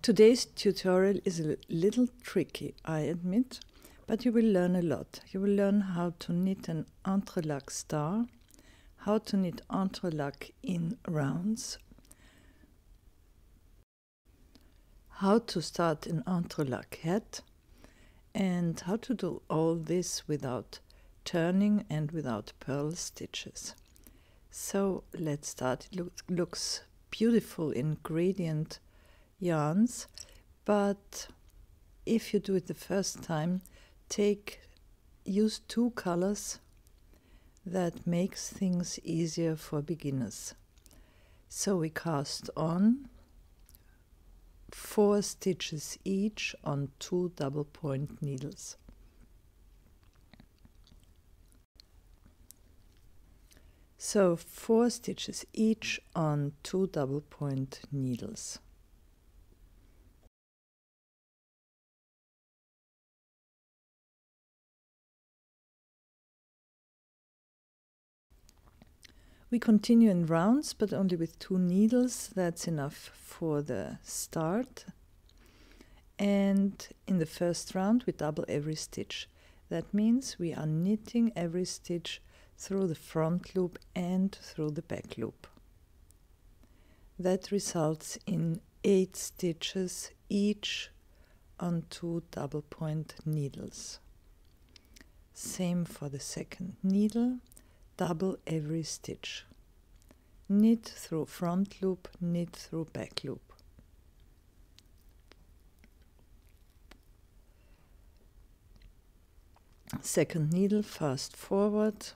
Today's tutorial is a little tricky, I admit, but you will learn a lot. You will learn how to knit an entrelac star, how to knit entrelac in rounds, how to start an entrelac hat, and how to do all this without turning and without purl stitches. So let's start. It looks beautiful in gradient yarns, but if you do it the first time, use two colors. That makes things easier for beginners. So we cast on 4 stitches each on 2 double point needles. So 4 stitches each on 2 double point needles. We continue in rounds, but only with 2 needles. That's enough for the start. And in the first round, we double every stitch. That means we are knitting every stitch through the front loop and through the back loop. That results in 8 stitches each on 2 double point needles. Same for the second needle. Double every stitch. Knit through front loop, knit through back loop. Second needle, fast forward.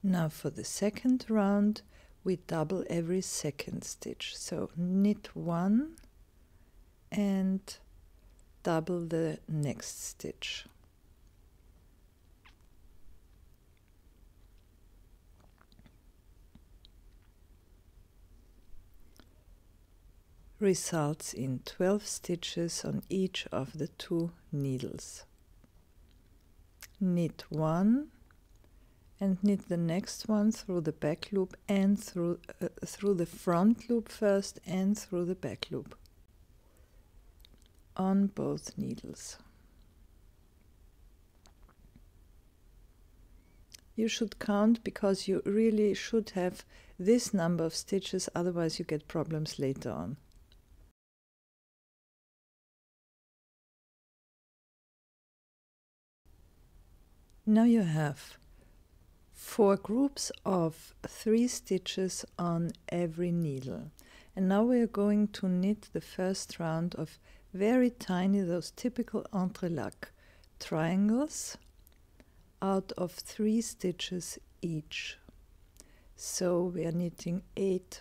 Now for the second round, we double every second stitch. So knit 1 and double the next stitch. Results in 12 stitches on each of the 2 needles. Knit 1 and knit the next one through the back loop and through the front loop first and through the back loop on both needles. You should count because you really should have this number of stitches, otherwise you get problems later on. Now you have 4 groups of 3 stitches on every needle. And now we are going to knit the first round of very tiny, those typical entrelac triangles out of 3 stitches each. So we are knitting 8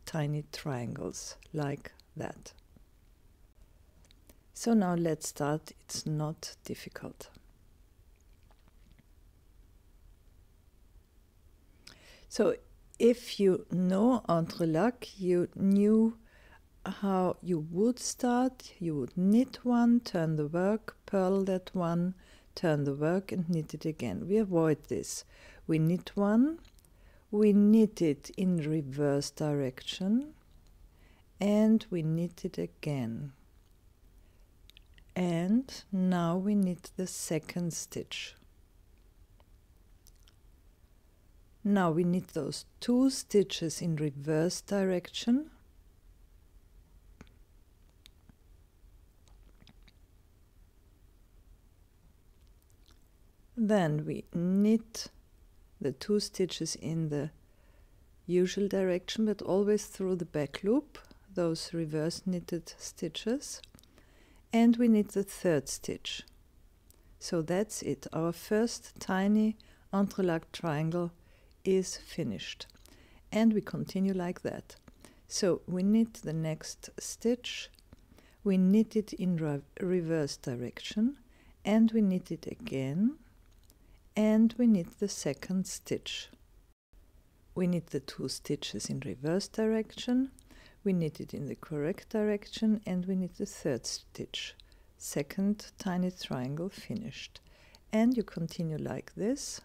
tiny triangles like that. So now let's start. It's not difficult. So if you know Entrelac, you knew how you would start. You would knit 1, turn the work, purl that 1, turn the work and knit it again. We avoid this. We knit 1, we knit it in reverse direction, and we knit it again. And now we knit the second stitch. Now we knit those 2 stitches in reverse direction. Then we knit the 2 stitches in the usual direction, but always through the back loop, those reverse knitted stitches. And we knit the 3rd stitch. So that's it. Our first tiny entrelac triangle is finished, and we continue like that. So we knit the next stitch, we knit it in reverse direction, and we knit it again, and we knit the second stitch. We knit the 2 stitches in reverse direction, we knit it in the correct direction, and we knit the 3rd stitch. second tiny triangle finished. And you continue like this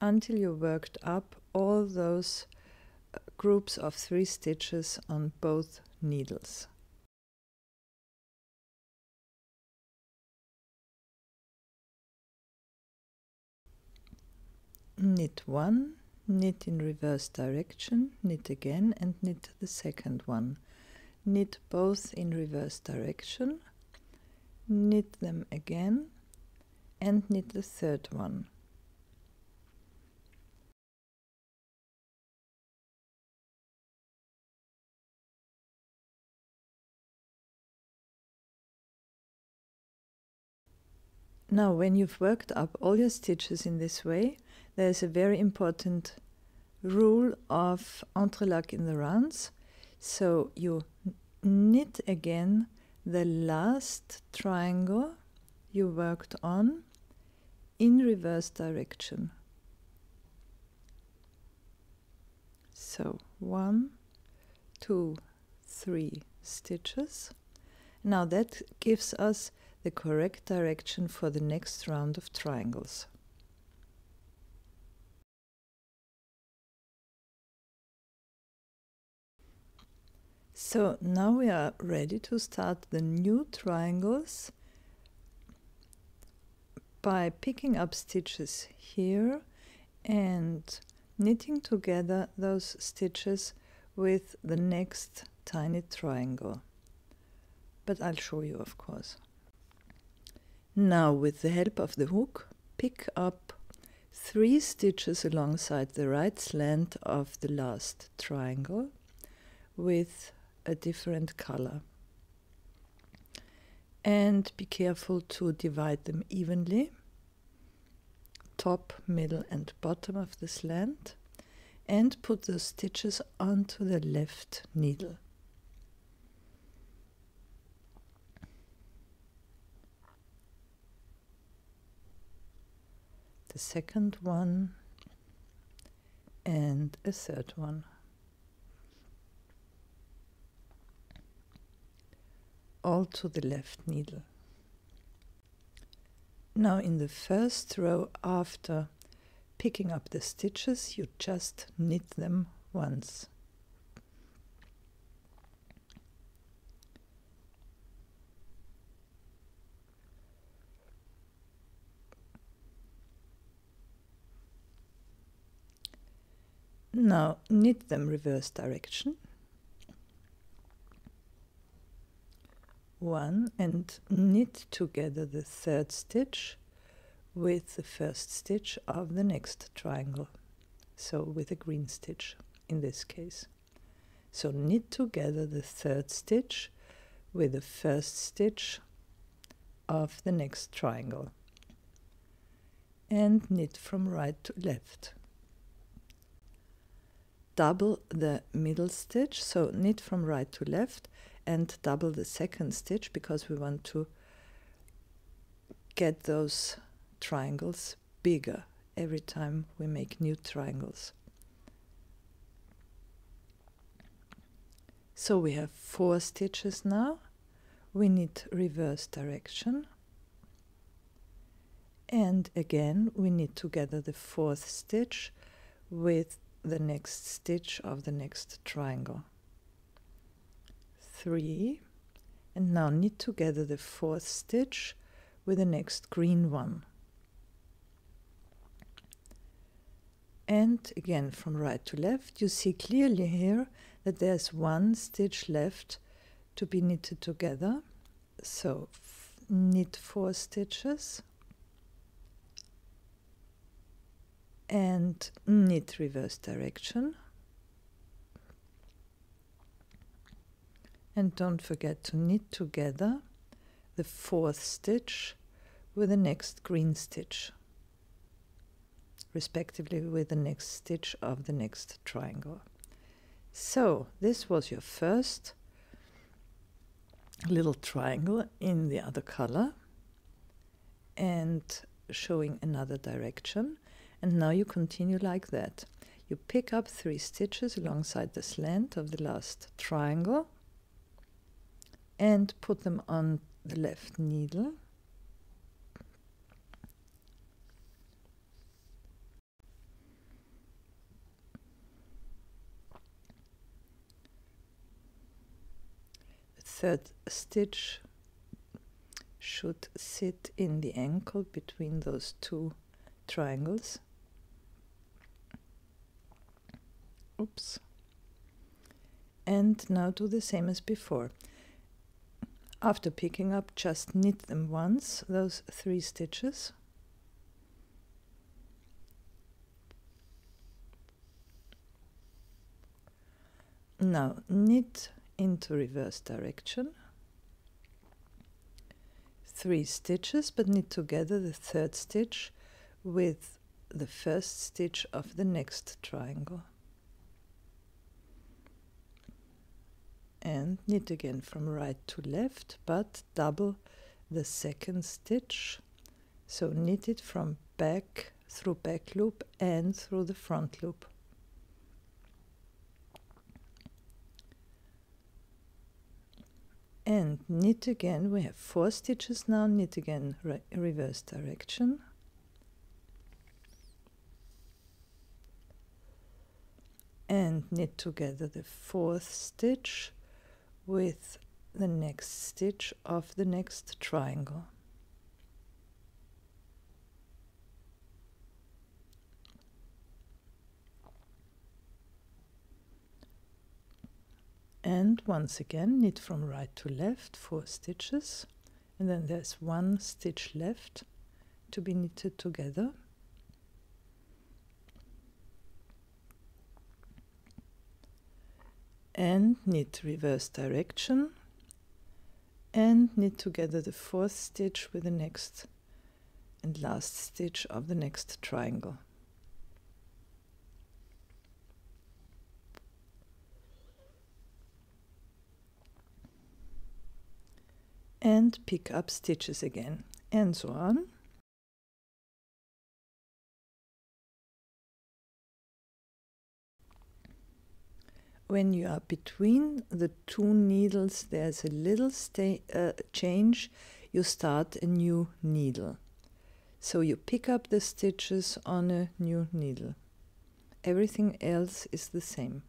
until you worked up all those groups of 3 stitches on both needles. Knit 1, knit in reverse direction, knit again and knit the second one. Knit both in reverse direction, knit them again and knit the third one. Now when you've worked up all your stitches in this way, there is a very important rule of entrelac in the rounds. So you knit again the last triangle you worked on in reverse direction. So 1, 2, 3 stitches. Now that gives us the correct direction for the next round of triangles. So now we are ready to start the new triangles by picking up stitches here and knitting together those stitches with the next tiny triangle. But I'll show you, of course. Now with the help of the hook, pick up 3 stitches alongside the right slant of the last triangle with a different color. And be careful to divide them evenly, top, middle and bottom of the slant, and put the stitches onto the left needle. The second one and a third one. All to the left needle. Now in the first row after picking up the stitches, you just knit them once. Now knit them reverse direction. 1 and knit together the third stitch with the first stitch of the next triangle, so with a green stitch in this case. So knit together the third stitch with the first stitch of the next triangle and knit from right to left. Double the middle stitch, so knit from right to left and double the second stitch because we want to get those triangles bigger every time we make new triangles. So we have 4 stitches now. We knit reverse direction and again we knit together the 4th stitch with the next stitch of the next triangle. 3 and now knit together the 4th stitch with the next green one. And again from right to left, you see clearly here that there's 1 stitch left to be knitted together. So knit 4 stitches and knit reverse direction. And don't forget to knit together the 4th stitch with the next green stitch, respectively with the next stitch of the next triangle. So this was your first little triangle in the other color and showing another direction. And now you continue like that. You pick up 3 stitches alongside the slant of the last triangle and put them on the left needle, the third stitch should sit in the ankle between those two triangles. Oops. And now do the same as before. After picking up, just knit them once, those 3 stitches. Now knit into reverse direction. 3 stitches, but knit together the 3rd stitch with the 1st stitch of the next triangle. And knit again from right to left, but double the 2nd stitch. So knit it from back through back loop and through the front loop. And knit again. We have 4 stitches now. Knit again reverse direction. And knit together the 4th stitch with the next stitch of the next triangle. And once again knit from right to left, 4 stitches, and then there's 1 stitch left to be knitted together. And knit reverse direction and knit together the 4th stitch with the next and last stitch of the next triangle. And pick up stitches again, and so on. When you are between the 2 needles, there's a little change. You start a new needle. So you pick up the stitches on a new needle. Everything else is the same.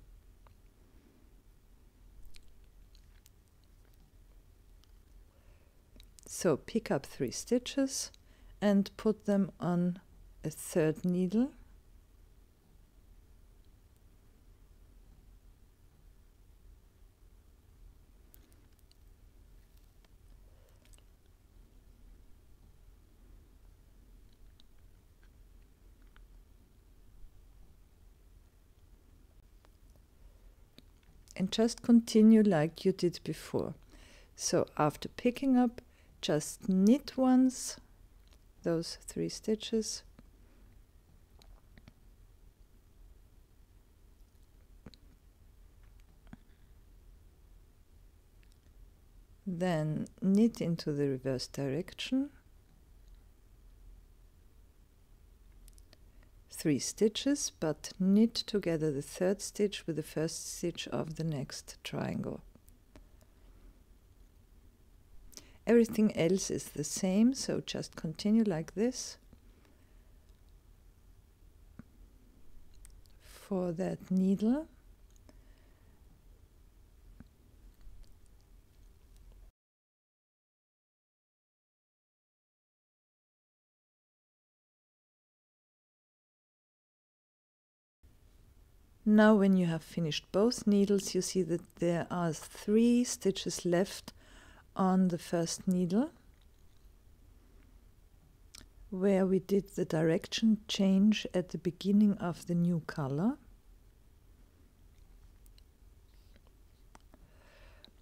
So pick up 3 stitches and put them on a 3rd needle. And just continue like you did before. So after picking up, just knit once those 3 stitches, then knit into the reverse direction, 3 stitches, but knit together the 3rd stitch with the 1st stitch of the next triangle. Everything else is the same, so just continue like this for that needle. Now when you have finished both needles, you see that there are 3 stitches left on the 1st needle where we did the direction change at the beginning of the new color.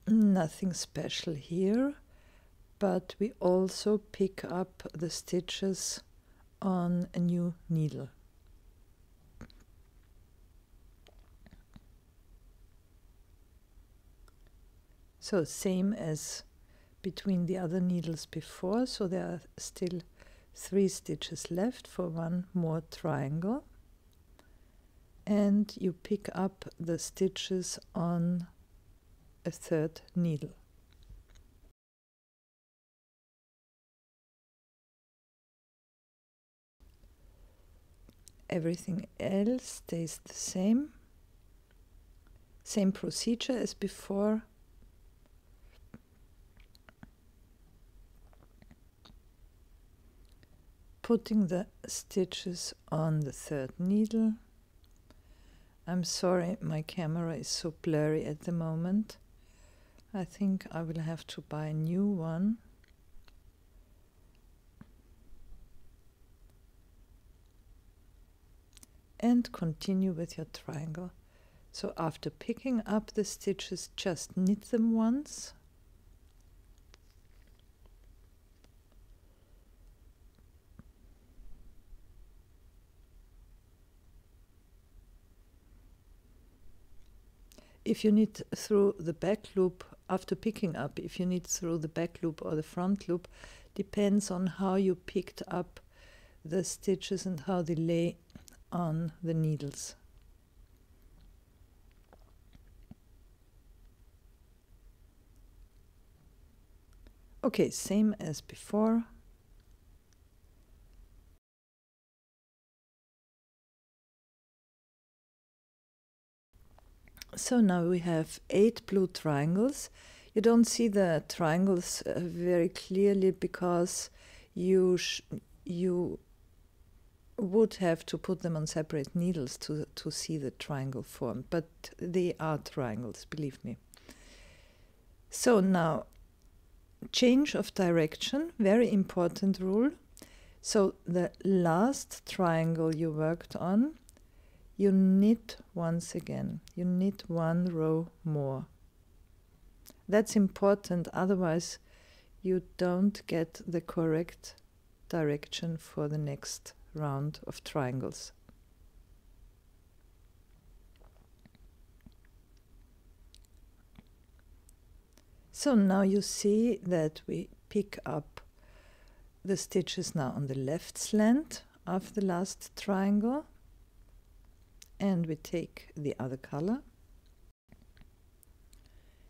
Nothing special here, but we also pick up the stitches on a new needle. So same as between the other needles before, so there are still 3 stitches left for 1 more triangle, and you pick up the stitches on a 3rd needle. Everything else stays the same. Same procedure as before. Putting the stitches on the third needle. I'm sorry, my camera is so blurry at the moment. I think I will have to buy a new one. And continue with your triangle. So after picking up the stitches, just knit them once. If you knit through the back loop after picking up, if you knit through the back loop or the front loop, depends on how you picked up the stitches and how they lay on the needles. Okay, same as before. So now we have 8 blue triangles. You don't see the triangles very clearly because you would have to put them on separate needles to see the triangle form, but they are triangles, believe me. So now, change of direction, very important rule. So the last triangle you worked on, you knit once again. You knit one row more. That's important, otherwise you don't get the correct direction for the next round of triangles. So now you see that we pick up the stitches now on the left slant of the last triangle, and we take the other color,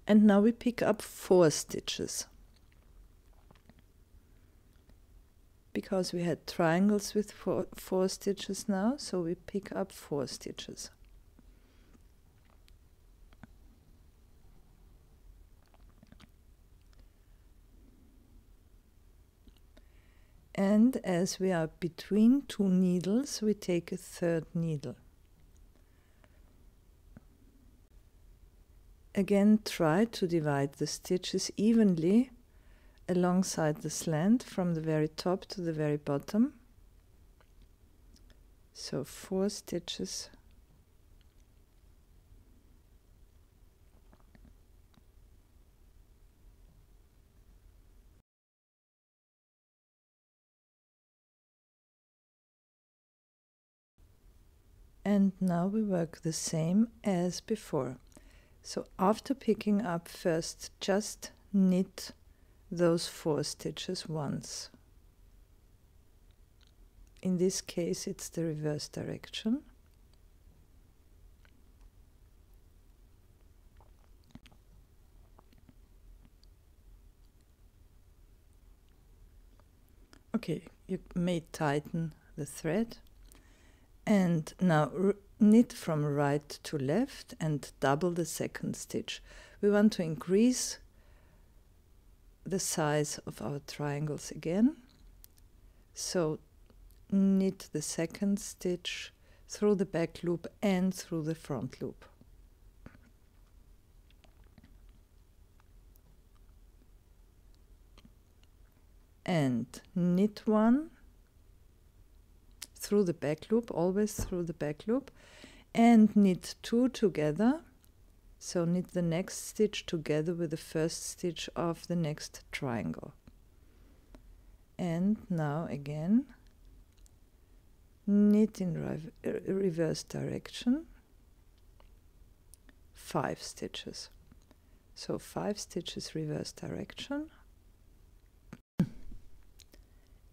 and now we pick up 4 stitches. Because we had triangles with four stitches now, so we pick up 4 stitches. And as we are between 2 needles, we take a 3rd needle. Again, try to divide the stitches evenly alongside the slant from the very top to the very bottom. So 4 stitches. And now we work the same as before. So after picking up, first just knit those 4 stitches once. In this case it's the reverse direction. Okay, you may tighten the thread. And now knit from right to left and double the 2nd stitch. We want to increase the size of our triangles again. So knit the 2nd stitch through the back loop and through the front loop. And knit 1 through the back loop, always through the back loop, and knit 2 together. So knit the next stitch together with the 1st stitch of the next triangle. And now again knit in reverse direction, 5 stitches. So 5 stitches reverse direction.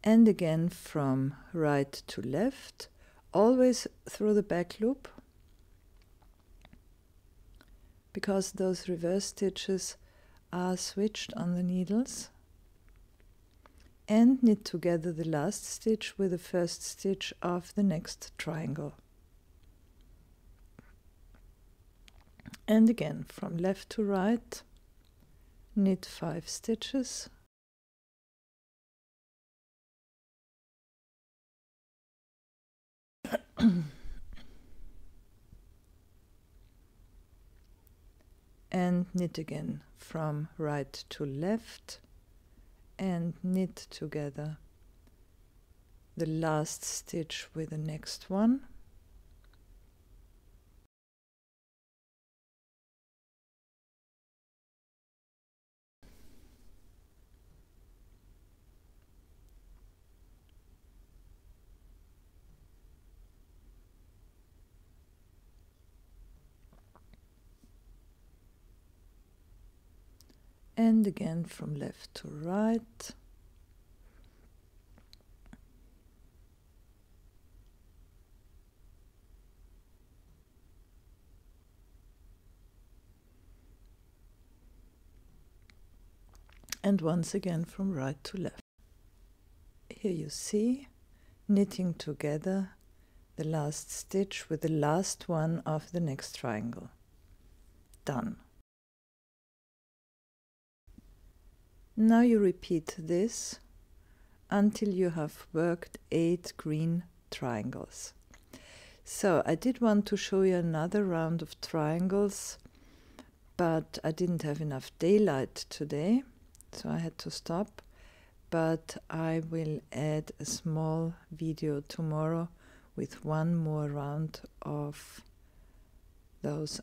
And again from right to left, always through the back loop, because those reverse stitches are switched on the needles. and knit together the last stitch with the first stitch of the next triangle. And again from left to right, knit 5 stitches, and knit again from right to left, and knit together the last stitch with the next one, and again from left to right, and once again from right to left. Here you see knitting together the last stitch with the last one of the next triangle. Done. Now you repeat this until you have worked 8 green triangles. So I did want to show you another round of triangles, but I didn't have enough daylight today, so I had to stop. But I will add a small video tomorrow with one more round of those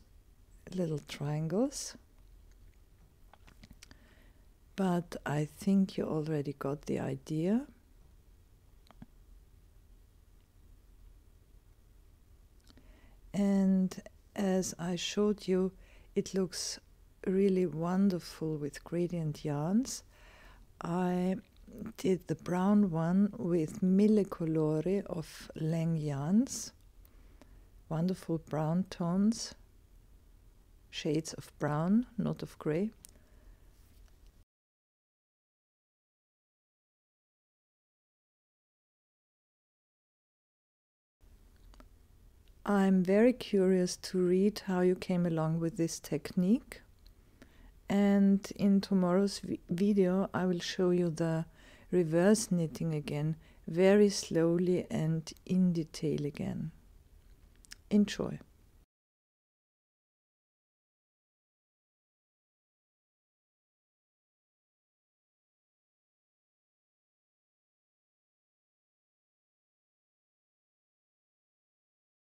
little triangles. But I think you already got the idea. And as I showed you, it looks really wonderful with gradient yarns. I did the brown one with Mille Colori of Lang yarns, wonderful brown tones, shades of brown, not of gray. I'm very curious to read how you came along with this technique, and in tomorrow's video I will show you the reverse knitting again, very slowly and in detail again. Enjoy!